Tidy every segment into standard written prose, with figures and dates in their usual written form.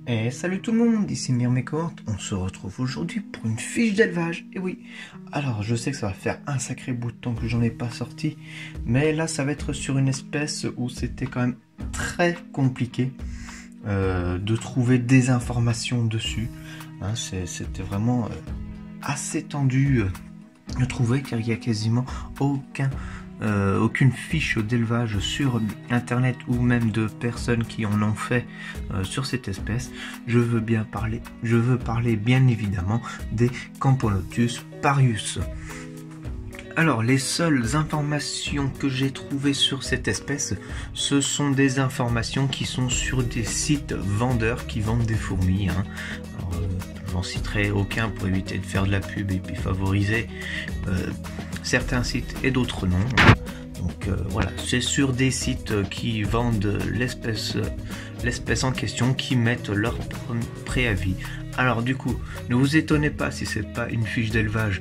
Et salut tout le monde, ici Myrmécohorte, on se retrouve aujourd'hui pour une fiche d'élevage, et oui. Alors je sais que ça va faire un sacré bout de temps que j'en ai pas sorti, mais là ça va être sur une espèce où c'était quand même très compliqué de trouver des informations dessus. Hein, c'était vraiment assez tendu de trouver car il y a quasiment aucune fiche d'élevage sur internet ou même de personnes qui en ont fait sur cette espèce. Je veux parler bien évidemment des Camponotus parius. Alors les seules informations que j'ai trouvées sur cette espèce, ce sont des informations qui sont sur des sites vendeurs qui vendent des fourmis. Hein. Alors, j'en citerai aucun pour éviter de faire de la pub et puis favoriser certains sites et d'autres non. Donc voilà, c'est sur des sites qui vendent l'espèce en question, qui mettent leur préavis. Alors du coup, ne vous étonnez pas si c'est pas une fiche d'élevage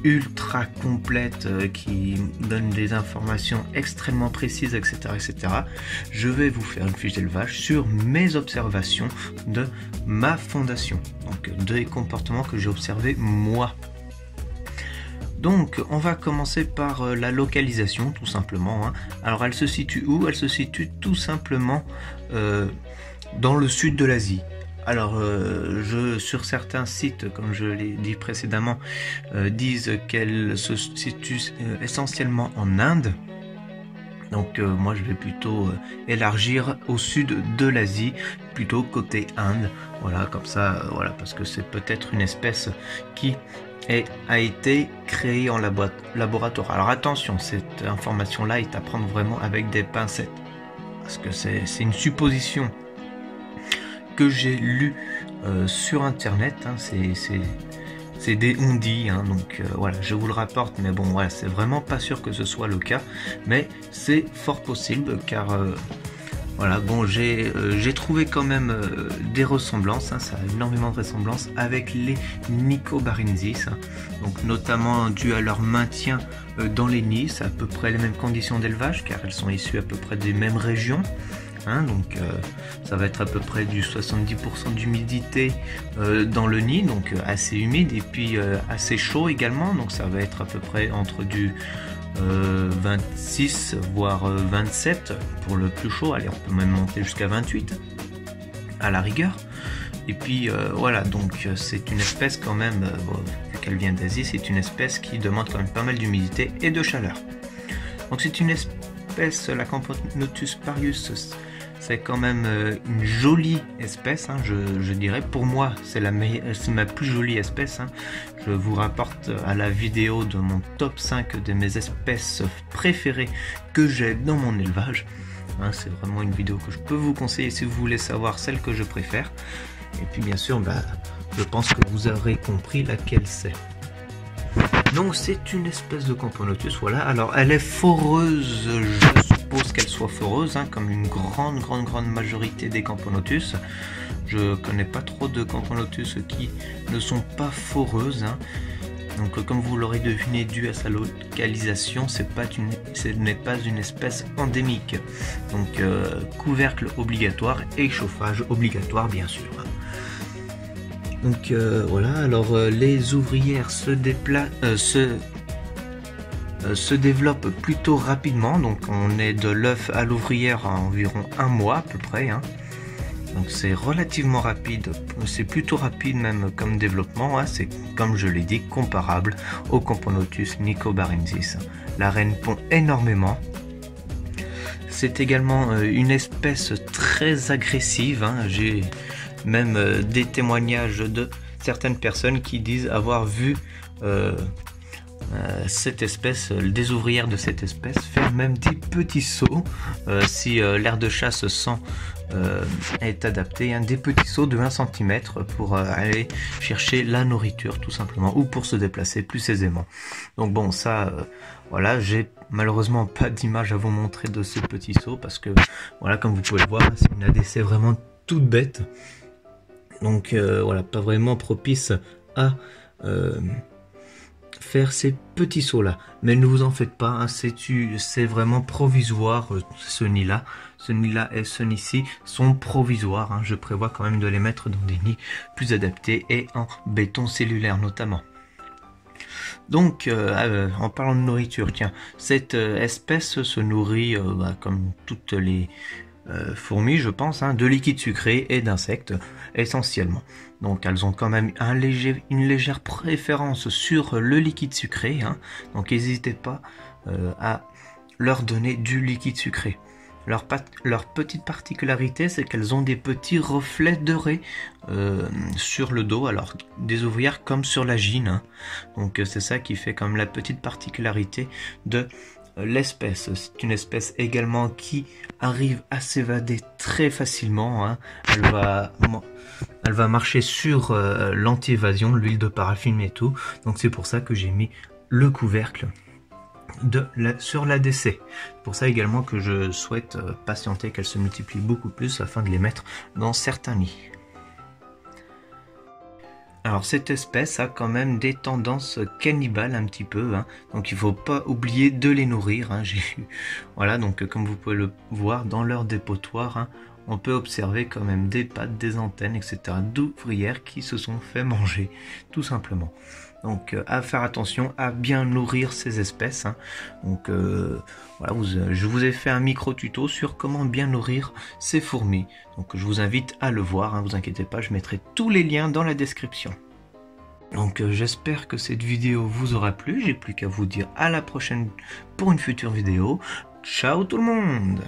ultra complète qui donne des informations extrêmement précises, etc., etc. Je vais vous faire une fiche d'élevage sur mes observations de ma fondation, donc des comportements que j'ai observés moi. Donc on va commencer par la localisation tout simplement. Hein. Alors elle se situe où? Elle se situe tout simplement dans le sud de l'Asie. Alors sur certains sites, comme je l'ai dit précédemment, disent qu'elle se situe essentiellement en Inde. Donc moi je vais plutôt élargir au sud de l'Asie, plutôt côté Inde. Voilà, comme ça, voilà, parce que c'est peut-être une espèce qui a été créée en laboratoire. Alors attention, cette information-là est à prendre vraiment avec des pincettes, parce que c'est une supposition que j'ai lu sur internet, hein, c'est des on-dit, hein, donc voilà, je vous le rapporte, mais bon, voilà, c'est vraiment pas sûr que ce soit le cas, mais c'est fort possible, car voilà, bon, j'ai trouvé quand même des ressemblances, hein, ça a énormément de ressemblances avec les Nicobarensis, hein, donc notamment dû à leur maintien dans les nids, c'est à peu près les mêmes conditions d'élevage, car elles sont issues à peu près des mêmes régions. Hein, donc ça va être à peu près du 70% d'humidité dans le nid, donc assez humide, et puis assez chaud également, donc ça va être à peu près entre du 26 voire 27 pour le plus chaud. Allez, on peut même monter jusqu'à 28 à la rigueur. Et puis voilà, donc c'est une espèce quand même, bon, vu qu'elle vient d'Asie, c'est une espèce qui demande quand même pas mal d'humidité et de chaleur. Donc c'est une espèce, la Camponotus parius, c'est quand même une jolie espèce, hein, je dirais. Pour moi, c'est ma plus jolie espèce. Hein. Je vous rapporte à la vidéo de mon top 5 de mes espèces préférées que j'ai dans mon élevage. Hein, c'est vraiment une vidéo que je peux vous conseiller si vous voulez savoir celle que je préfère. Et puis bien sûr, je pense que vous aurez compris laquelle c'est. Donc c'est une espèce de Camponotus, voilà. Alors elle est foreuse, je suppose qu'elle soit foreuse, hein, comme une grande majorité des Camponotus. Je connais pas trop de Camponotus qui ne sont pas foreuses. Hein. Donc comme vous l'aurez deviné, dû à sa localisation, ce n'est pas une espèce endémique. Donc couvercle obligatoire et chauffage obligatoire bien sûr. Donc voilà, alors les ouvrières se développent plutôt rapidement, donc on est de l'œuf à l'ouvrière à environ un mois à peu près. Hein. Donc c'est relativement rapide, c'est plutôt rapide même comme développement, hein. C'est comme je l'ai dit comparable au Camponotus nicobarensis. La reine pond énormément. C'est également une espèce très agressive, hein. J'ai même des témoignages de certaines personnes qui disent avoir vu cette espèce, des ouvrières de cette espèce, faire même des petits sauts si l'aire de chasse est adapté, hein, des petits sauts de 1 cm pour aller chercher la nourriture tout simplement, ou pour se déplacer plus aisément. Donc bon, ça voilà, j'ai malheureusement pas d'image à vous montrer de ce petit saut, parce que voilà, comme vous pouvez le voir, c'est une ADC vraiment toute bête. Donc voilà, pas vraiment propice à faire ces petits sauts là, mais ne vous en faites pas, hein, c'est vraiment provisoire. Ce nid là et ce nid ci sont provisoires, hein. Je prévois quand même de les mettre dans des nids plus adaptés et en béton cellulaire notamment. Donc en parlant de nourriture, tiens, cette espèce se nourrit comme toutes les fourmis, je pense, hein, de liquide sucré et d'insectes essentiellement. Donc elles ont quand même une légère préférence sur le liquide sucré, hein. Donc n'hésitez pas à leur donner du liquide sucré. Leur petite particularité, c'est qu'elles ont des petits reflets dorés sur le dos, alors des ouvrières comme sur la gine, hein. Donc c'est ça qui fait comme la petite particularité de l'espèce. C'est une espèce également qui arrive à s'évader très facilement, hein. Elle va marcher sur l'anti-évasion, l'huile de paraffine et tout. Donc c'est pour ça que j'ai mis le couvercle sur l'ADC. C'est pour ça également que je souhaite patienter qu'elles se multiplient beaucoup plus afin de les mettre dans certains nids. Alors cette espèce a quand même des tendances cannibales un petit peu, hein. Donc il ne faut pas oublier de les nourrir, hein. Voilà, donc comme vous pouvez le voir dans leur dépotoir, hein, on peut observer quand même des pattes, des antennes, etc. d'ouvrières qui se sont fait manger, tout simplement. Donc à faire attention à bien nourrir ces espèces, hein. Donc voilà, je vous ai fait un micro tuto sur comment bien nourrir ces fourmis. Donc je vous invite à le voir, hein, vous inquiétez pas, je mettrai tous les liens dans la description. Donc j'espère que cette vidéo vous aura plu, j'ai plus qu'à vous dire à la prochaine pour une future vidéo. Ciao tout le monde!